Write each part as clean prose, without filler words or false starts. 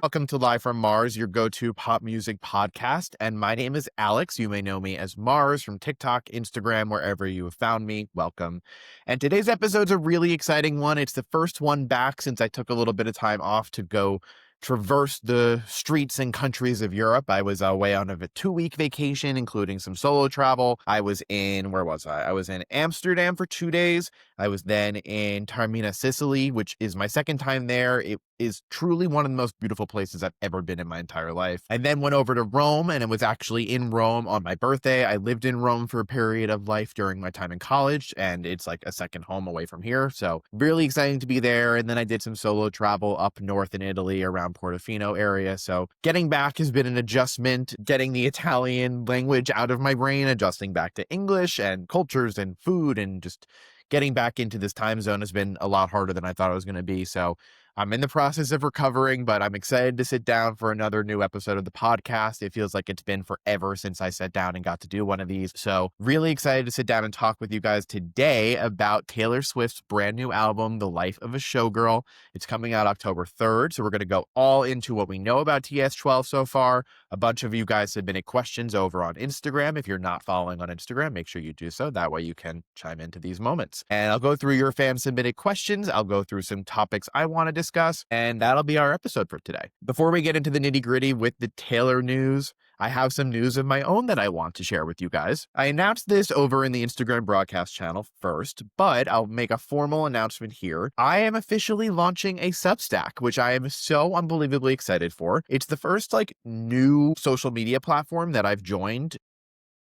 Welcome to Live from Mars, your go-to pop music podcast. And my name is Alex. You may know me as Mars from TikTok, Instagram, wherever you have found me. Welcome. And today's episode's a really exciting one. It's the first one back since I took a little bit of time off to go traverse the streets and countries of Europe. I was away on a 2-week vacation, including some solo travel. Where was I? I was in Amsterdam for 2 days. I was then in Taormina, Sicily, which is my second time there. It is truly one of the most beautiful places I've ever been in my entire life. I then went over to Rome, and it was actually in Rome on my birthday. I lived in Rome for a period of life during my time in college, and it's like a second home away from here. So really exciting to be there. And then I did some solo travel up north in Italy around Portofino area. So getting back has been an adjustment, getting the Italian language out of my brain, adjusting back to English and cultures and food, and just getting back into this time zone has been a lot harder than I thought it was going to be. So I'm in the process of recovering, but I'm excited to sit down for another new episode of the podcast. It feels like it's been forever since I sat down and got to do one of these. So really excited to sit down and talk with you guys today about Taylor Swift's brand new album, The Life of a Showgirl. It's coming out October 3rd. So we're going to go all into what we know about TS12 so far. A bunch of you guys submitted questions over on Instagram. If you're not following on Instagram, make sure you do so. That way you can chime into these moments. And I'll go through your fan submitted questions. I'll go through some topics I want to discuss, and that'll be our episode for today. Before we get into the nitty gritty with the Taylor news, I have some news of my own that I want to share with you guys. I announced this over in the Instagram broadcast channel first, but I'll make a formal announcement here. I am officially launching a Substack, which I am so unbelievably excited for. It's the first new social media platform that I've joined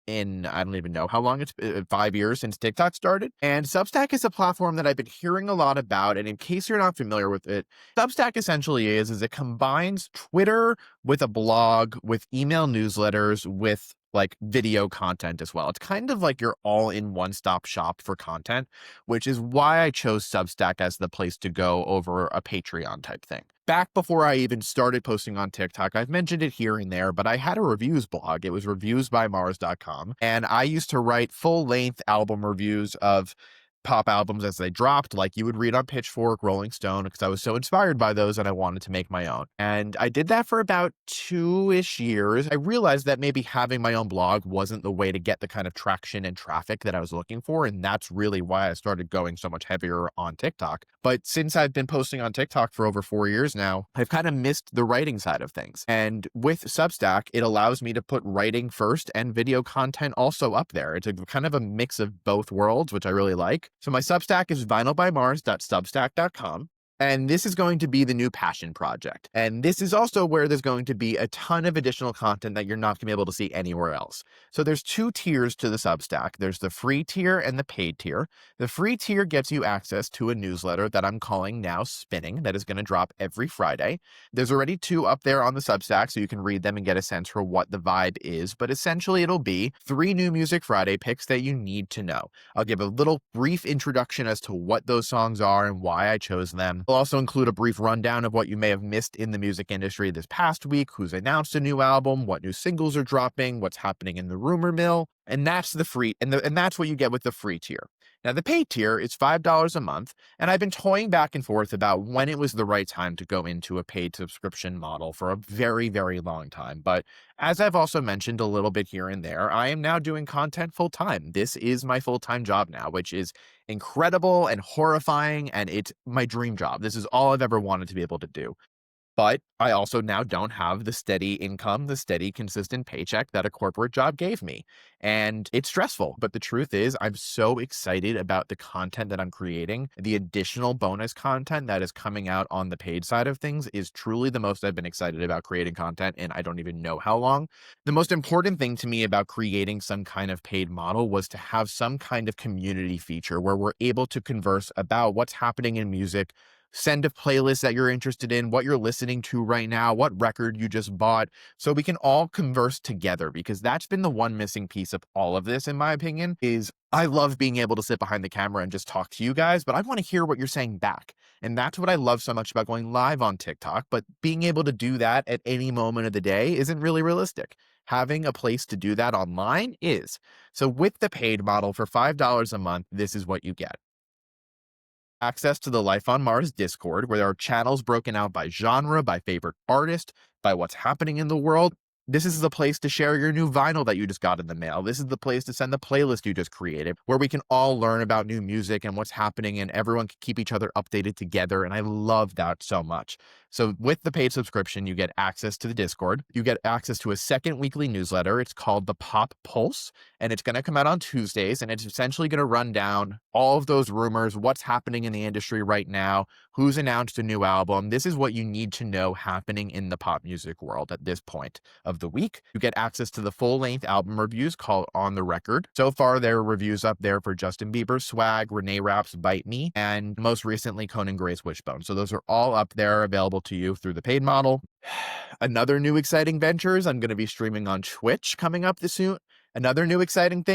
in, I don't even know how long it's been, 5 years since TikTok started. And Substack is a platform that I've been hearing a lot about. And in case you're not familiar with it, Substack essentially is it combines Twitter with a blog, with email newsletters, with video content as well. It's kind of like your all-in one-stop shop for content, which is why I chose Substack as the place to go over a Patreon type thing. Back before I even started posting on TikTok, I've mentioned it here and there, but I had a reviews blog. It was reviewsbymars.com, and I used to write full-length album reviews of pop albums as they dropped, like you would read on Pitchfork, Rolling Stone, because I was so inspired by those and I wanted to make my own. And I did that for about 2-ish years. I realized that maybe having my own blog wasn't the way to get the kind of traction and traffic that I was looking for. And that's really why I started going so much heavier on TikTok. But since I've been posting on TikTok for over 4 years now, I've kind of missed the writing side of things. And with Substack, it allows me to put writing first and video content also up there. It's a kind of a mix of both worlds, which I really like. So my Substack is vinylbymars.substack.com. And this is going to be the new passion project. And this is also where there's going to be a ton of additional content that you're not going to be able to see anywhere else. So there's 2 tiers to the Substack. There's the free tier and the paid tier. The free tier gets you access to a newsletter that I'm calling Now Spinning that is going to drop every Friday. There's already 2 up there on the Substack, so you can read them and get a sense for what the vibe is. But essentially, it'll be 3 new Music Friday picks that you need to know. I'll give a little brief introduction as to what those songs are and why I chose them. I'll also include a brief rundown of what you may have missed in the music industry this past week, who's announced a new album, what new singles are dropping, what's happening in the rumor mill, and that's the free, and that's what you get with the free tier. Now, the paid tier is $5 a month, and I've been toying back and forth about when it was the right time to go into a paid subscription model for a very, very long time. But as I've also mentioned a little bit here and there, I am now doing content full time. This is my full-time job now, which is incredible and horrifying, and it's my dream job. This is all I've ever wanted to be able to do. But I also now don't have the steady income, the steady, consistent paycheck that a corporate job gave me. And it's stressful. But the truth is, I'm so excited about the content that I'm creating. The additional bonus content that is coming out on the paid side of things is truly the most I've been excited about creating content in I don't even know how long. The most important thing to me about creating some kind of paid model was to have some kind of community feature where we're able to converse about what's happening in music, send a playlist that you're interested in, what you're listening to right now, what record you just bought, so we can all converse together, because that's been the one missing piece of all of this, in my opinion, is I love being able to sit behind the camera and just talk to you guys, but I want to hear what you're saying back. And that's what I love so much about going live on TikTok, but being able to do that at any moment of the day isn't really realistic. Having a place to do that online is. So with the paid model for $5 a month, this is what you get. access to the Life on Mars Discord, where there are channels broken out by genre, by favorite artist, by what's happening in the world. This is the place to share your new vinyl that you just got in the mail. This is the place to send the playlist you just created, where we can all learn about new music and what's happening, and everyone can keep each other updated together. And I love that so much. So with the paid subscription, you get access to the Discord. You get access to a second weekly newsletter. It's called the Pop Pulse, and it's going to come out on Tuesdays. And it's essentially going to run down all of those rumors, what's happening in the industry right now, who's announced a new album. This is what you need to know happening in the pop music world at this point of the week. You get access to the full-length album reviews called On the Record. So far, there are reviews up there for Justin Bieber's Swag, Renee Rapp's Bite Me, and most recently, Conan Gray's Wishbone. So those are all up there available to you through the paid model. Another new exciting venture is I'm going to be streaming on Twitch coming up this soon. Another exciting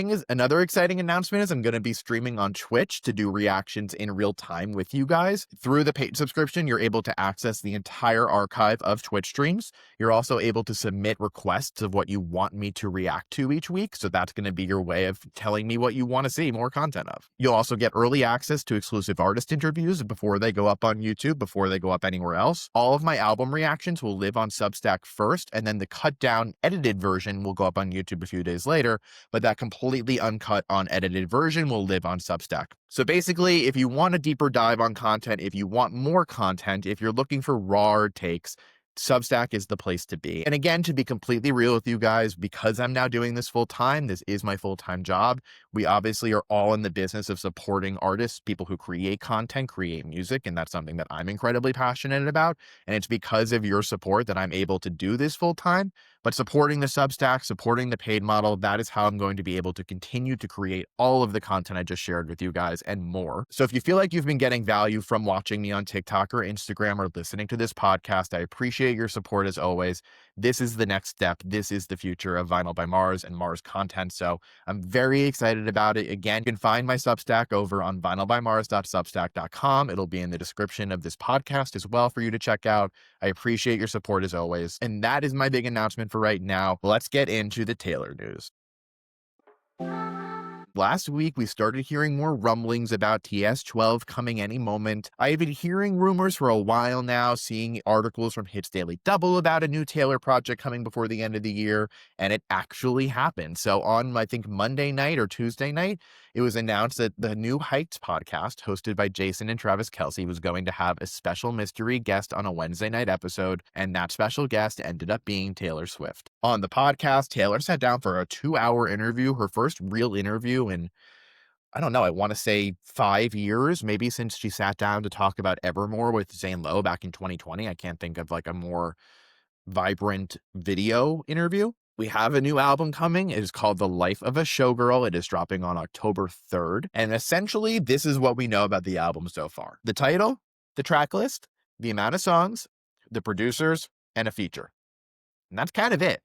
announcement is I'm going to be streaming on Twitch to do reactions in real time with you guys. Through the paid subscription, you're able to access the entire archive of Twitch streams. You're also able to submit requests of what you want me to react to each week. So that's going to be your way of telling me what you want to see more content of. You'll also get early access to exclusive artist interviews before they go up on YouTube, before they go up anywhere else. All of my album reactions will live on Substack first, and then the cut down edited version will go up on YouTube a few days later. But that completely uncut, unedited version will live on Substack. So basically, if you want a deeper dive on content, if you want more content, if you're looking for raw takes, Substack is the place to be. And again, to be completely real with you guys, because I'm now doing this full time, this is my full-time job. We obviously are all in the business of supporting artists, people who create content, create music, and that's something that I'm incredibly passionate about. And it's because of your support that I'm able to do this full time. But supporting the Substack, supporting the paid model, that is how I'm going to be able to continue to create all of the content I just shared with you guys and more. So if you feel like you've been getting value from watching me on TikTok or Instagram or listening to this podcast, I appreciate your support as always. This is the next step. This is the future of Vinyl by Mars and Mars content. So I'm very excited about it. Again, you can find my Substack over on vinylbymars.substack.com. It'll be in the description of this podcast as well for you to check out. I appreciate your support as always. And that is my big announcement for right now. Let's get into the Taylor news. Last week, we started hearing more rumblings about TS12 coming any moment. I've been hearing rumors for a while now, seeing articles from Hits Daily Double about a new Taylor project coming before the end of the year, and it actually happened. So on, I think, Monday night or Tuesday night, it was announced that the new Heights podcast, hosted by Jason and Travis Kelce, was going to have a special mystery guest on a Wednesday night episode, and that special guest ended up being Taylor Swift. On the podcast, Taylor sat down for a 2-hour interview, her first real interview in, I don't know, I want to say 5 years, maybe since she sat down to talk about Evermore with Zane Lowe back in 2020. I can't think of like a more vibrant video interview. We have a new album coming. It is called The Life of a Showgirl. It is dropping on October 3rd. And essentially, this is what we know about the album so far. The title, the track list, the amount of songs, the producers, and a feature. And that's kind of it.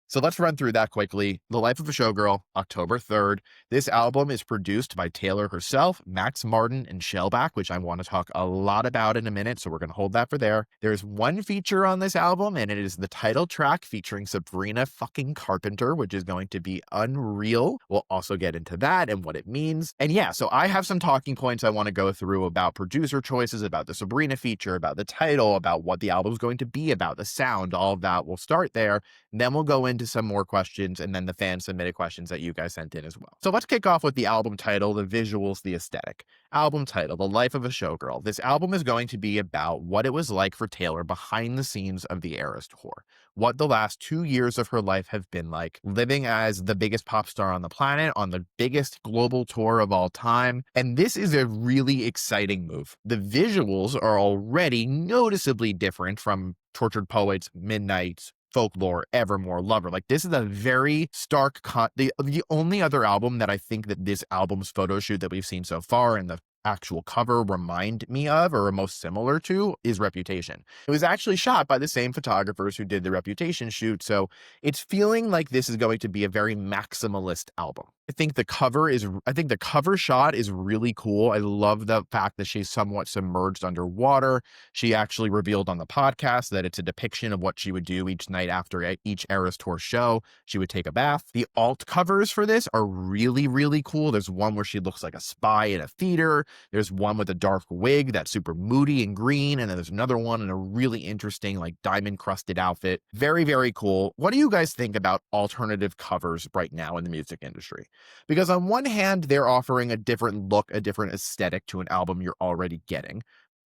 So let's run through that quickly. The Life of a Showgirl, October 3rd. This album is produced by Taylor herself, Max Martin and Shellback, which I want to talk a lot about in a minute, so we're going to hold that for there. There's one feature on this album, and it is the title track featuring Sabrina fucking Carpenter, which is going to be unreal. We'll also get into that and what it means. And yeah, so I have some talking points I want to go through about producer choices, about the Sabrina feature, about the title, about what the album's going to be about, the sound, all of that. We'll start there, and then we'll go into some more questions, and then the fan submitted questions that you guys sent in as well. So let's kick off with the album title, the visuals, the aesthetic. Album title, The Life of a Showgirl. This album is going to be about what it was like for Taylor behind the scenes of the Eras tour, what the last 2 years of her life have been like, living as the biggest pop star on the planet on the biggest global tour of all time. And this is a really exciting move. The visuals are already noticeably different from Tortured Poets, Midnight, Folklore, Evermore, Lover. Like, this is a very stark the only other album that I think that this album's photo shoot that we've seen so far and the actual cover remind me of or are most similar to is Reputation. It was actually shot by the same photographers who did the Reputation shoot, so it's feeling like this is going to be a very maximalist album. I think the cover shot is really cool. I love the fact that she's somewhat submerged underwater. She actually revealed on the podcast that it's a depiction of what she would do each night after each Eras Tour show. She would take a bath. The alt covers for this are really, really cool. There's one where she looks like a spy in a theater. There's one with a dark wig that's super moody and green, and then there's another one in a really interesting, like diamond crusted outfit. Very, very cool. What do you guys think about alternative covers right now in the music industry? Because on one hand, they're offering a different look, a different aesthetic to an album you're already getting.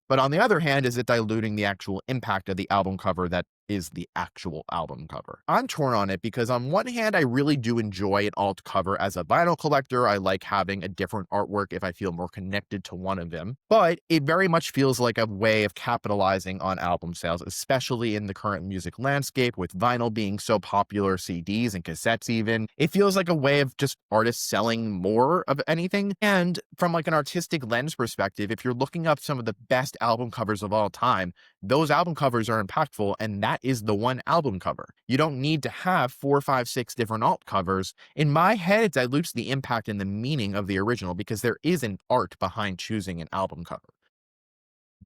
But on the other hand, is it diluting the actual impact of the album cover that is the actual album cover? I'm torn on it because on one hand, I really do enjoy an alt cover as a vinyl collector. I like having a different artwork if I feel more connected to one of them. But it very much feels like a way of capitalizing on album sales, especially in the current music landscape with vinyl being so popular, CDs and cassettes even. It feels like a way of just artists selling more of anything. And from like an artistic lens perspective, if you're looking up some of the best album covers of all time, those album covers are impactful, and that is the one album cover. You don't need to have 4, 5, 6 different alt covers. In my head, it dilutes the impact and the meaning of the original because there is an art behind choosing an album cover.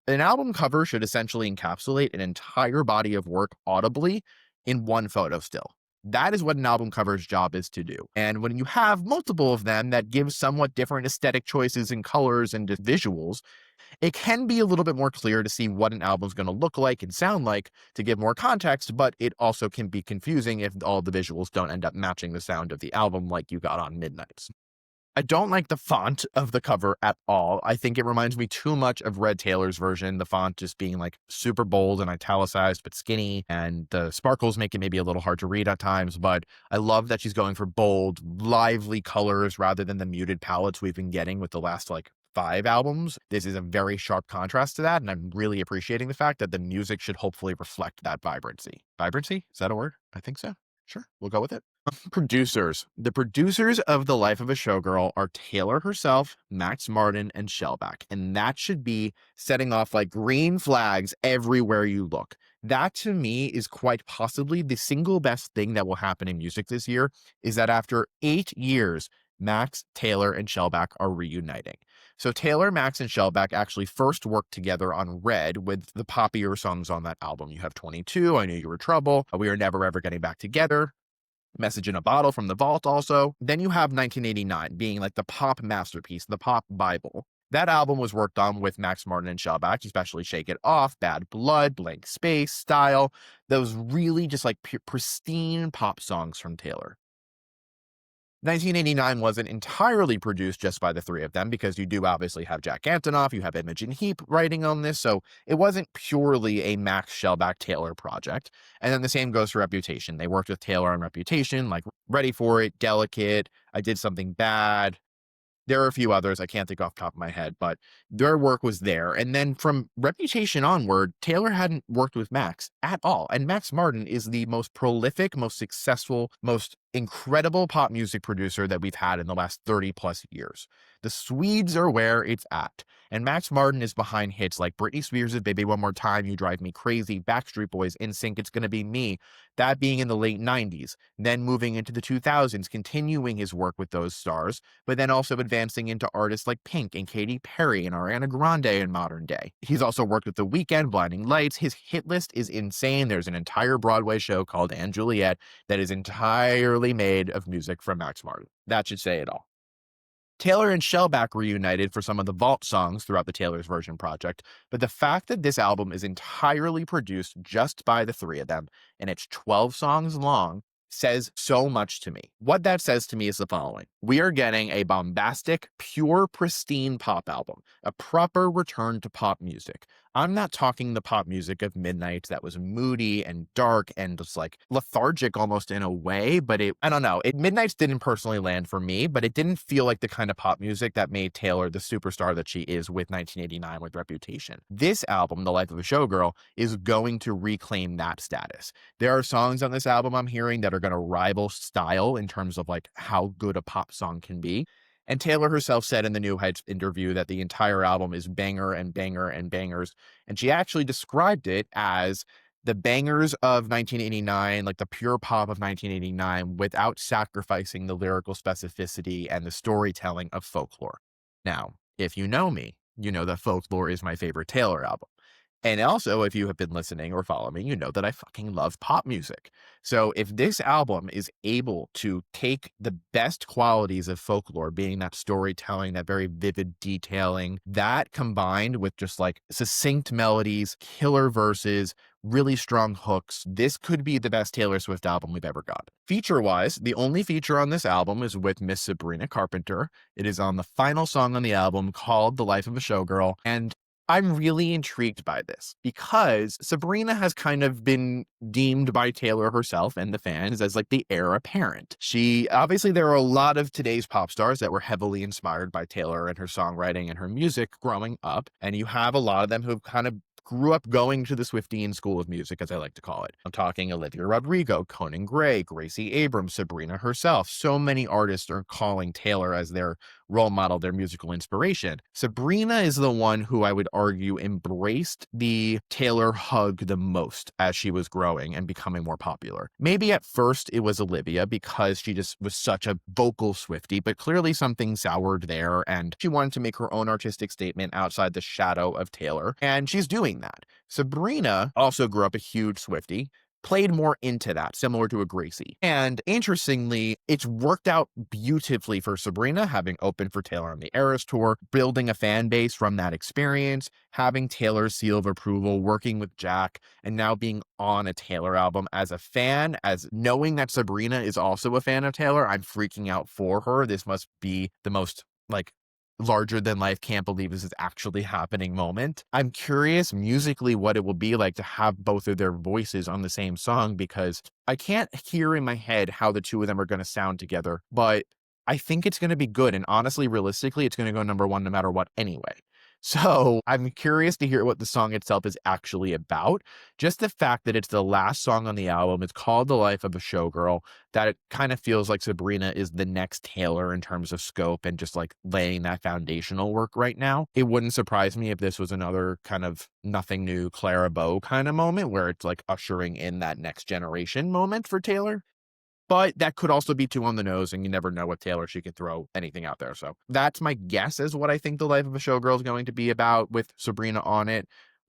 An album cover should essentially encapsulate an entire body of work audibly in one photo still. That is what an album cover's job is to do. And when you have multiple of them that give somewhat different aesthetic choices and colors and visuals, it can be a little bit more clear to see what an album's going to look like and sound like to give more context, but it also can be confusing if all the visuals don't end up matching the sound of the album like you got on Midnight's. I don't like the font of the cover at all. I think it reminds me too much of Red Taylor's version, the font just being like super bold and italicized but skinny, and the sparkles make it maybe a little hard to read at times, but I love that she's going for bold, lively colors rather than the muted palettes we've been getting with the last like 5 albums. This is a very sharp contrast to that, and I'm really appreciating the fact that the music should hopefully reflect that vibrancy. Vibrancy? Is that a word? I think so. Sure, we'll go with it. Producers. The producers of The Life of a Showgirl are Taylor herself, Max Martin, and Shellback. And that should be setting off like green flags everywhere you look. That to me is quite possibly the single best thing that will happen in music this year, is that after 8 years, Max, Taylor, and Shellback are reuniting. So Taylor, Max, and Shellback actually first worked together on Red with the poppier songs on that album. You have 22, I Knew You Were Trouble, We Are Never Ever Getting Back Together, Message in a Bottle from the Vault also. Then you have 1989 being like the pop masterpiece, the pop Bible. That album was worked on with Max Martin and Shellback, especially Shake It Off, Bad Blood, Blank Space, Style. Those really just like pristine pop songs from Taylor. 1989 wasn't entirely produced just by the three of them because you do obviously have Jack Antonoff, you have Imogen Heap writing on this, so it wasn't purely a Max Shellback Taylor project. And then the same goes for Reputation. They worked with Taylor on Reputation, like Ready for It, Delicate, I Did Something Bad. There are a few others I can't think off the top of my head, but their work was there. And then from Reputation onward, Taylor hadn't worked with Max at all. And Max Martin is the most prolific, most successful, most incredible pop music producer that we've had in the last 30 plus years. The Swedes are where it's at. And Max Martin is behind hits like Britney Spears' Baby One More Time, You Drive Me Crazy, Backstreet Boys, NSYNC, It's Gonna Be Me. That being in the late 90s. Then moving into the 2000s, continuing his work with those stars, but then also advancing into artists like Pink and Katy Perry and Ariana Grande in modern day. He's also worked with The Weeknd, Blinding Lights. His hit list is insane. There's an entire Broadway show called & Juliet that is entirely made of music from Max Martin. That should say it all. Taylor and Shellback reunited for some of the Vault songs throughout the Taylor's Version project, but the fact that this album is entirely produced just by the three of them, and it's 12 songs long, says so much to me. What that says to me is the following. We are getting a bombastic, pure, pristine pop album, a proper return to pop music. I'm not talking the pop music of Midnight that was moody and dark and just like lethargic almost in a way, but I don't know. Midnights didn't personally land for me, but it didn't feel like the kind of pop music that made Taylor the superstar that she is with 1989 with Reputation. This album, The Life of a Showgirl, is going to reclaim that status. There are songs on this album I'm hearing that are going to rival Style in terms of like how good a pop song can be. And Taylor herself said in the New Heights interview that the entire album is banger and banger and bangers. And she actually described it as the bangers of 1989, like the pure pop of 1989, without sacrificing the lyrical specificity and the storytelling of Folklore. Now, if you know me, you know that Folklore is my favorite Taylor album. And also, if you have been listening or following me, you know that I fucking love pop music. So if this album is able to take the best qualities of folklore, being that storytelling, that very vivid detailing, that combined with just like succinct melodies, killer verses, really strong hooks, this could be the best Taylor Swift album we've ever got. Feature-wise, the only feature on this album is with Miss Sabrina Carpenter. It is on the final song on the album called The Life of a Showgirl. And I'm really intrigued by this because Sabrina has kind of been deemed by Taylor herself and the fans as like the heir apparent. Obviously, there are a lot of today's pop stars that were heavily inspired by Taylor and her songwriting and her music growing up. And you have a lot of them who kind of grew up going to the Swiftian school of music, as I like to call it. I'm talking Olivia Rodrigo, Conan Gray, Gracie Abrams, Sabrina herself. So many artists are calling Taylor as their role model, their musical inspiration. Sabrina is the one who I would argue embraced the Taylor hug the most as she was growing and becoming more popular. Maybe at first it was Olivia because she just was such a vocal Swiftie, but clearly something soured there and she wanted to make her own artistic statement outside the shadow of Taylor, and she's doing that. Sabrina also grew up a huge Swiftie, played more into that, similar to a Gracie. And interestingly, it's worked out beautifully for Sabrina, having opened for Taylor on the Eras Tour, building a fan base from that experience, having Taylor's seal of approval, working with Jack, and now being on a Taylor album as a fan, as knowing that Sabrina is also a fan of Taylor. I'm freaking out for her. This must be the most like larger than life, can't believe this is actually happening moment. I'm curious musically what it will be like to have both of their voices on the same song, because I can't hear in my head how the two of them are going to sound together, but I think it's going to be good. And honestly, realistically, it's going to go number one no matter what anyway. So I'm curious to hear what the song itself is actually about. Just the fact that it's the last song on the album, it's called The Life of a Showgirl, that it kind of feels like Sabrina is the next Taylor in terms of scope and just like laying that foundational work right now. It wouldn't surprise me if this was another kind of nothing new Clara Bow kind of moment where it's like ushering in that next generation moment for Taylor. But that could also be too on the nose, and you never know with Taylor. She could throw anything out there. So that's my guess as what I think The Life of a Showgirl is going to be about with Sabrina on it.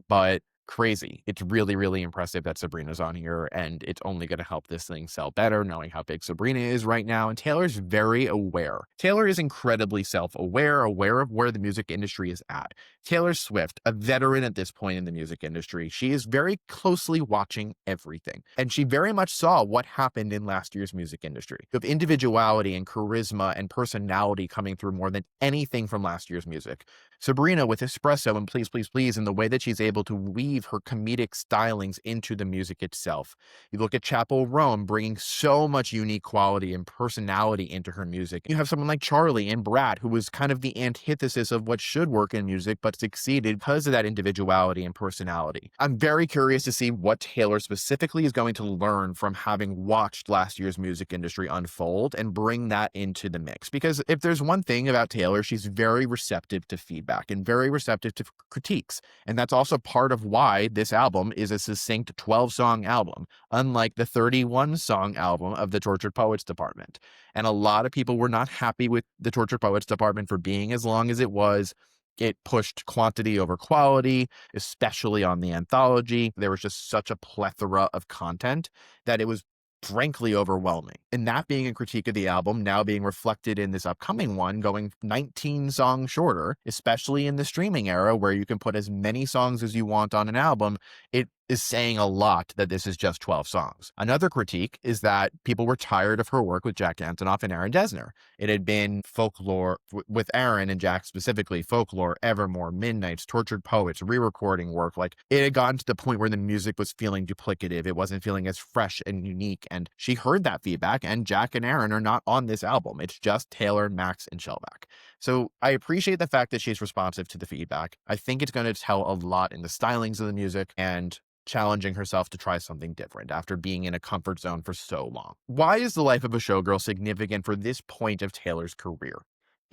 But crazy. It's really, really impressive that Sabrina's on here, and it's only going to help this thing sell better, knowing how big Sabrina is right now. And Taylor's very aware. Taylor is incredibly self-aware, aware of where the music industry is at. Taylor Swift, a veteran at this point in the music industry, she is very closely watching everything. And she very much saw what happened in last year's music industry, of individuality and charisma and personality coming through more than anything from last year's music. Sabrina with Espresso and Please, Please, Please, and the way that she's able to weave her comedic stylings into the music itself. You look at Chapel Roan bringing so much unique quality and personality into her music. You have someone like Charlie and Brad, who was kind of the antithesis of what should work in music, but succeeded because of that individuality and personality. I'm very curious to see what Taylor specifically is going to learn from having watched last year's music industry unfold and bring that into the mix. Because if there's one thing about Taylor, she's very receptive to feedback and very receptive to critiques. And that's also part of why this album is a succinct 12-song album, unlike the 31-song album of the Tortured Poets Department. And a lot of people were not happy with the Tortured Poets Department for being as long as it was. It pushed quantity over quality, especially on the anthology. There was just such a plethora of content that it was frankly overwhelming. And that being a critique of the album, now being reflected in this upcoming one, going 19 songs shorter, especially in the streaming era where you can put as many songs as you want on an album, it is saying a lot that this is just 12 songs. Another critique is that people were tired of her work with Jack Antonoff and Aaron Dessner. It had been folklore with Aaron and Jack specifically, folklore, Evermore, Midnights, Tortured Poets, re-recording work. Like it had gotten to the point where the music was feeling duplicative. It wasn't feeling as fresh and unique. And she heard that feedback, and Jack and Aaron are not on this album. It's just Taylor, Max, and Shellback. So I appreciate the fact that she's responsive to the feedback. I think it's going to tell a lot in the stylings of the music and challenging herself to try something different after being in a comfort zone for so long. Why is The Life of a Showgirl significant for this point of Taylor's career?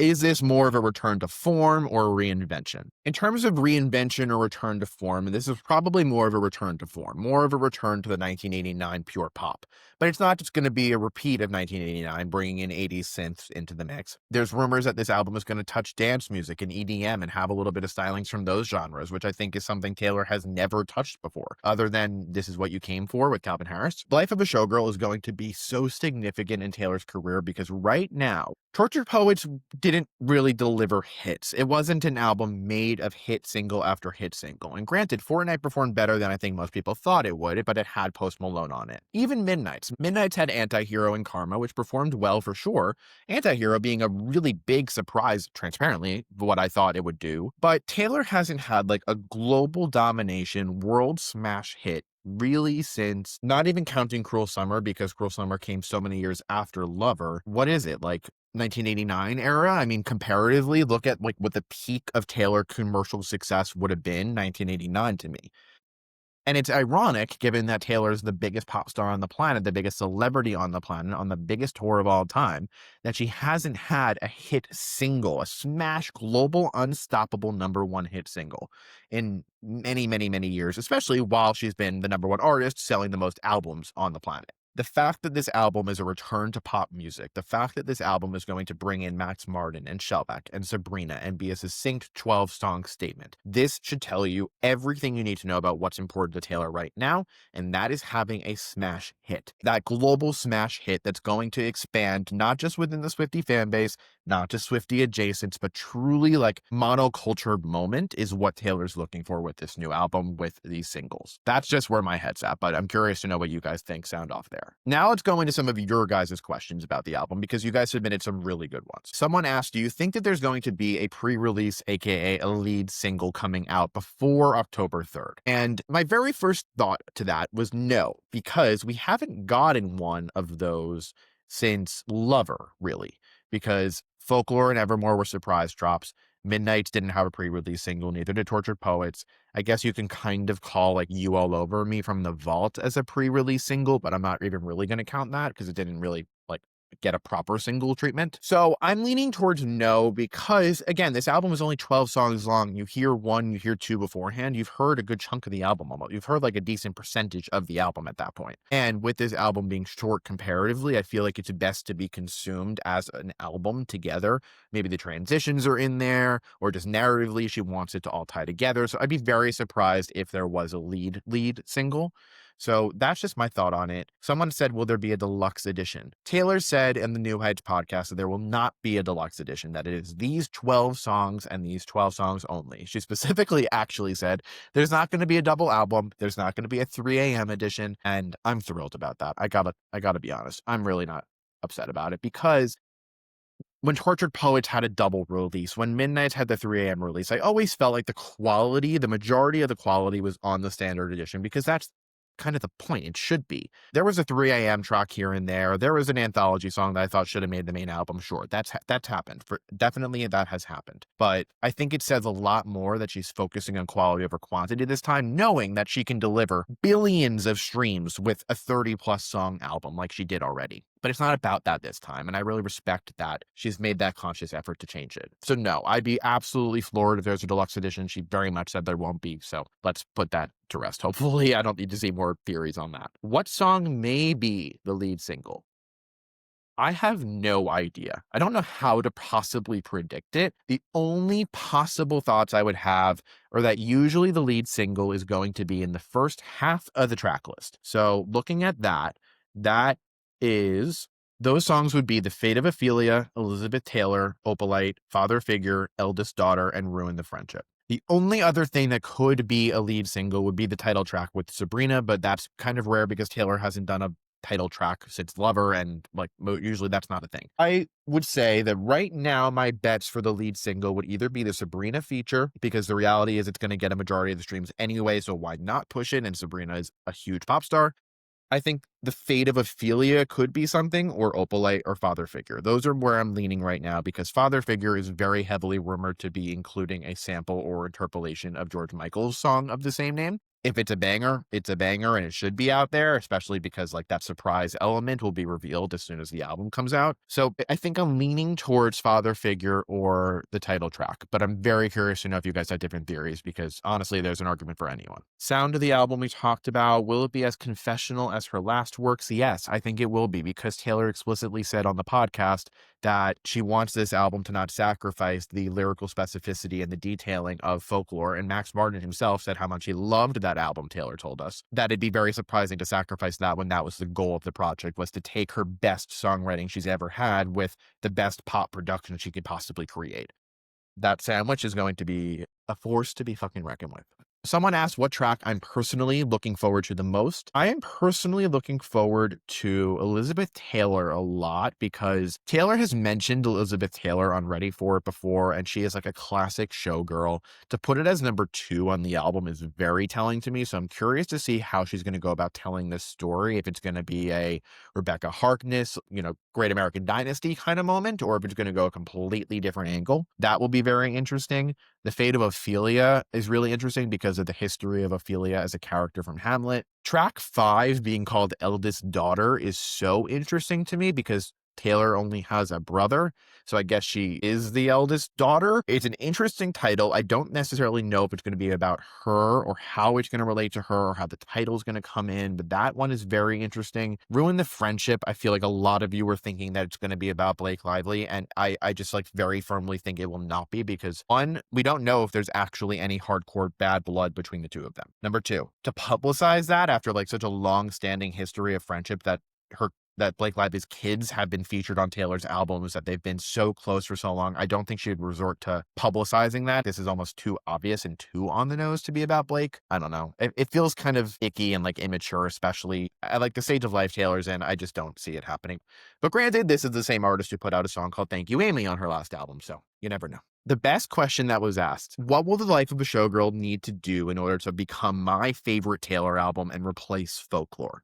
Is this more of a return to form or a reinvention? In terms of reinvention or return to form, this is probably more of a return to form, more of a return to the 1989 pure pop. But it's not just going to be a repeat of 1989, bringing in 80s synths into the mix. There's rumors that this album is going to touch dance music and EDM and have a little bit of stylings from those genres, which I think is something Taylor has never touched before, other than This Is What You Came For with Calvin Harris. Life of a Showgirl is going to be so significant in Taylor's career because right now, Tortured Poets didn't really deliver hits. It wasn't an album made of hit single after hit single. And granted, Fortnite performed better than I think most people thought it would, but it had Post Malone on it. Even Midnight's had Antihero and Karma, which performed well for sure. Antihero being a really big surprise, transparently, what I thought it would do. But Taylor hasn't had like a global domination world smash hit really since, not even counting Cruel Summer, because Cruel Summer came so many years after Lover. What is it, like 1989 era? I mean, comparatively, look at like what the peak of Taylor commercial success would have been, 1989 to me. And it's ironic, given that Taylor's the biggest pop star on the planet, the biggest celebrity on the planet, on the biggest tour of all time, that she hasn't had a hit single, a smash global unstoppable #1 hit single in many, many, many years, especially while she's been the #1 artist selling the most albums on the planet. The fact that this album is a return to pop music, the fact that this album is going to bring in Max Martin and Shellback and Sabrina and be a succinct 12-song statement, this should tell you everything you need to know about what's important to Taylor right now, and that is having a smash hit. That global smash hit that's going to expand not just within the Swiftie fan base, not just Swiftie adjacents, but truly like monoculture moment is what Taylor's looking for with this new album, with these singles. That's just where my head's at, but I'm curious to know what you guys think. Sound off there. Now let's go into some of your guys' questions about the album, because you guys submitted some really good ones. Someone asked, do you think that there's going to be a pre-release, aka a lead single, coming out before October 3rd? And my very first thought to that was no, because we haven't gotten one of those since Lover, really, because Folklore and Evermore were surprise drops. Midnight's didn't have a pre-release single, neither did Tortured Poets. I guess you can kind of call like You All Over Me from The Vault as a pre-release single, but I'm not even really going to count that because it didn't really like get a proper single treatment. So I'm leaning towards no, because again, this album is only 12 songs long. You hear one, you hear two beforehand. You've heard a good chunk of the album almost. You've heard like a decent percentage of the album at that point. And with this album being short comparatively, I feel like it's best to be consumed as an album together. Maybe the transitions are in there, or just narratively she wants it to all tie together. So I'd be very surprised if there was a lead single. So that's just my thought on it. Someone said, will there be a deluxe edition? Taylor said in the New Heights podcast that there will not be a deluxe edition, that it is these 12 songs and these 12 songs only. She specifically actually said there's not going to be a double album. There's not going to be a 3 a.m. edition. And I'm thrilled about that. I gotta be honest. I'm really not upset about it, because when Tortured Poets had a double release, when Midnight's had the 3 a.m. release, I always felt like the majority of the quality was on the standard edition, because that's kind of the point. It should be. There was a 3 a.m. track here and there. There was an anthology song that I thought should have made the main album. Sure, that's happened. Definitely that has happened. But I think it says a lot more that she's focusing on quality over quantity this time, knowing that she can deliver billions of streams with a 30-plus song album like she did already. But it's not about that this time, and I really respect that she's made that conscious effort to change it. So no, I'd be absolutely floored if there's a deluxe edition. She very much said there won't be, so let's put that to rest. Hopefully, I don't need to see more theories on that. What song may be the lead single? I have no idea. I don't know how to possibly predict it. The only possible thoughts I would have are that usually the lead single is going to be in the first half of the track list. So looking at that those songs would be The Fate of Ophelia, Elizabeth Taylor, Opalite, Father Figure, Eldest Daughter, and Ruin the Friendship. The only other thing that could be a lead single would be the title track with Sabrina, but that's kind of rare because Taylor hasn't done a title track since Lover, and like usually that's not a thing. I would say that right now my bets for the lead single would either be the Sabrina feature, because the reality is it's going to get a majority of the streams anyway, so why not push it? And Sabrina is a huge pop star. I think The Fate of Ophelia could be something, or Opalite or Father Figure. Those are where I'm leaning right now, because Father Figure is very heavily rumored to be including a sample or interpolation of George Michael's song of the same name. If it's a banger and it should be out there, especially because like that surprise element will be revealed as soon as the album comes out. So I think I'm leaning towards Father Figure or the title track, but I'm very curious to know if you guys have different theories because honestly, there's an argument for anyone. Sound of the album we talked about, will it be as confessional as her last works? Yes, I think it will be because Taylor explicitly said on the podcast that she wants this album to not sacrifice the lyrical specificity and the detailing of Folklore. And Max Martin himself said how much he loved that album, Taylor told us. That it'd be very surprising to sacrifice that when that was the goal of the project, was to take her best songwriting she's ever had with the best pop production she could possibly create. That sandwich is going to be a force to be fucking reckoned with. Someone asked what track I'm personally looking forward to the most. I am personally looking forward to Elizabeth Taylor a lot because Taylor has mentioned Elizabeth Taylor on Ready For It before, and she is like a classic showgirl. To put it as number 2 on the album is very telling to me, so I'm curious to see how she's going to go about telling this story, if it's going to be a Rebecca Harkness, Great American Dynasty kind of moment, or if it's going to go a completely different angle. That will be very interesting. The fate of Ophelia is really interesting because of the history of Ophelia as a character from Hamlet. Track 5 being called Eldest Daughter is so interesting to me because Taylor only has a brother, so I guess she is the eldest daughter. It's an interesting title. I don't necessarily know if it's going to be about her or how it's going to relate to her or how the title's going to come in, but that one is very interesting. Ruin the Friendship, I feel like a lot of you were thinking that it's going to be about Blake Lively, and I just like very firmly think it will not be because, one, we don't know if there's actually any hardcore bad blood between the two of them. Number 2, to publicize that after like such a long-standing history of friendship that Blake Lively's kids have been featured on Taylor's albums, that they've been so close for so long, I don't think she would resort to publicizing that. This is almost too obvious and too on the nose to be about Blake. I don't know. It feels kind of icky and like immature, especially at like the stage of life Taylor's in. I just don't see it happening. But granted, this is the same artist who put out a song called Thank You Amy on her last album, so you never know. The best question that was asked: what will The Life of a Showgirl need to do in order to become my favorite Taylor album and replace Folklore?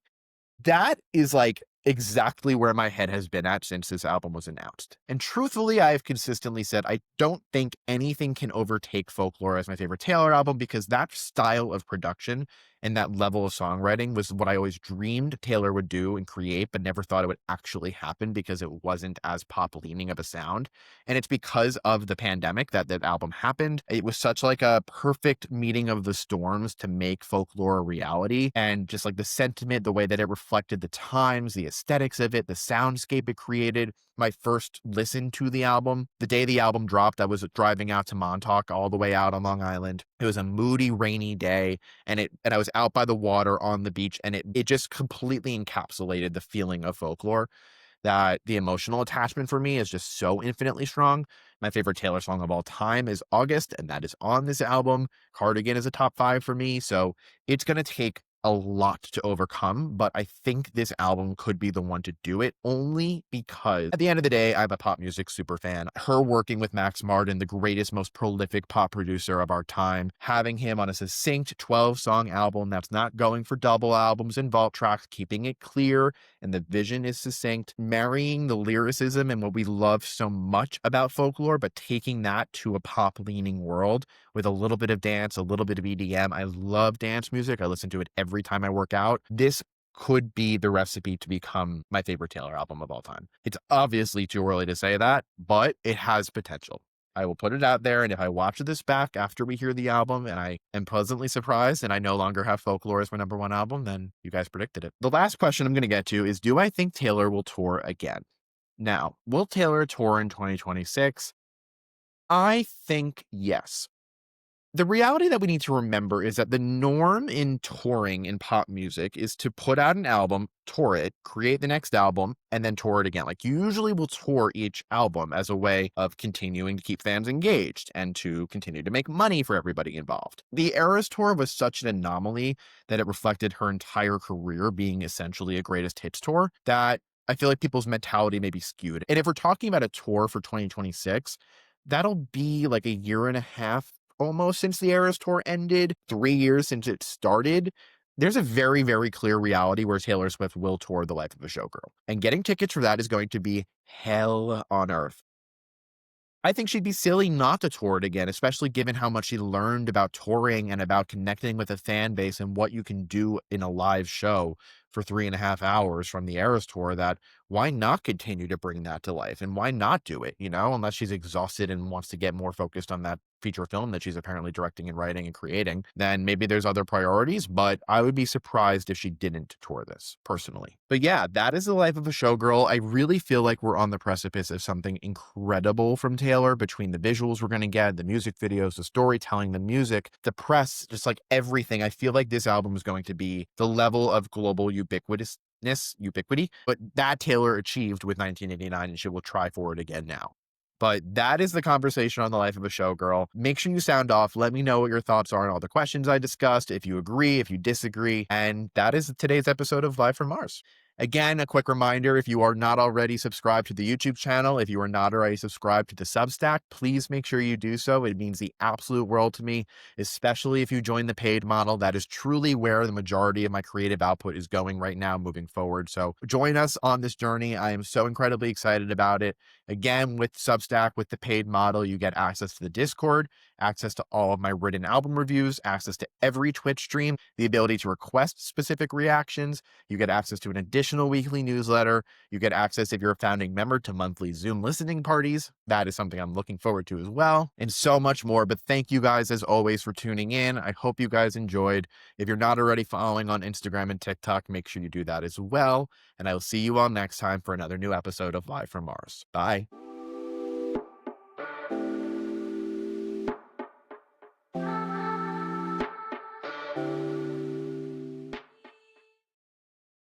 That is like exactly where my head has been at since this album was announced. And truthfully, I have consistently said I don't think anything can overtake Folklore as my favorite Taylor album because that style of production and that level of songwriting was what I always dreamed Taylor would do and create, but never thought it would actually happen because it wasn't as pop leaning of a sound. And it's because of the pandemic that that album happened. It was such like a perfect meeting of the storms to make Folklore a reality. And just like the sentiment, the way that it reflected the times, the aesthetics of it, the soundscape it created. My first listen to the album, the day the album dropped, I was driving out to Montauk all the way out on Long Island. It was a moody, rainy day, and I was out by the water on the beach, and it just completely encapsulated the feeling of Folklore. That the emotional attachment for me is just so infinitely strong. My favorite Taylor song of all time is August, and that is on this album. Cardigan is a top 5 for me, so it's going to take a lot to overcome, but I think this album could be the one to do it, only because at the end of the day, I'm a pop music super fan. Her working with Max Martin, the greatest, most prolific pop producer of our time, having him on a succinct 12-song album that's not going for double albums and vault tracks, keeping it clear, and the vision is succinct, marrying the lyricism and what we love so much about Folklore, but taking that to a pop-leaning world with a little bit of dance, a little bit of EDM. I love dance music. I listen to it every time I work out. This could be the recipe to become my favorite Taylor album of all time. It's obviously too early to say that, but it has potential. I will put it out there, and if I watch this back after we hear the album and I am pleasantly surprised and I no longer have Folklore as my number 1 album, then you guys predicted it. The last question I'm going to get to is, do I think Taylor will tour again? Now, will Taylor tour in 2026? I think yes. The reality that we need to remember is that the norm in touring in pop music is to put out an album, tour it, create the next album, and then tour it again. Like, you usually will tour each album as a way of continuing to keep fans engaged and to continue to make money for everybody involved. The Eras Tour was such an anomaly that it reflected her entire career being essentially a greatest hits tour that I feel like people's mentality may be skewed. And if we're talking about a tour for 2026, that'll be like a year and a half almost since the Eras Tour ended, 3 years since it started. There's a very, very clear reality where Taylor Swift will tour The Life of a Showgirl. And getting tickets for that is going to be hell on earth. I think she'd be silly not to tour it again, especially given how much she learned about touring and about connecting with a fan base and what you can do in a live show for 3.5 hours from the Eras tour. That why not continue to bring that to life, and why not do it, unless she's exhausted and wants to get more focused on that feature film that she's apparently directing and writing and creating, then maybe there's other priorities, but I would be surprised if she didn't tour this personally. But yeah, that is the life of a showgirl. I really feel like we're on the precipice of something incredible from Taylor, between the visuals we're going to get, the music videos, the storytelling, the music, the press, just like everything. I feel like this album is going to be the level of global ubiquity, but that Taylor achieved with 1989, and she will try for it again now. But that is the conversation on the life of a showgirl. Make sure you sound off. Let me know what your thoughts are on all the questions I discussed, if you agree, if you disagree. And that is today's episode of Live from Mars. Again, a quick reminder, if you are not already subscribed to the YouTube channel, if you are not already subscribed to the Substack, please make sure you do so. It means the absolute world to me, especially if you join the paid model. That is truly where the majority of my creative output is going right now moving forward. So join us on this journey. I am so incredibly excited about it. Again, with Substack, with the paid model, you get access to the Discord, access to all of my written album reviews, access to every Twitch stream, the ability to request specific reactions. You get access to an additional weekly newsletter. You get access, if you're a founding member, to monthly Zoom listening parties. That is something I'm looking forward to as well, and so much more. But thank you guys, as always, for tuning in. I hope you guys enjoyed. If you're not already following on Instagram and TikTok, make sure you do that as well. And I will see you all next time for another new episode of Live from Mars. Bye.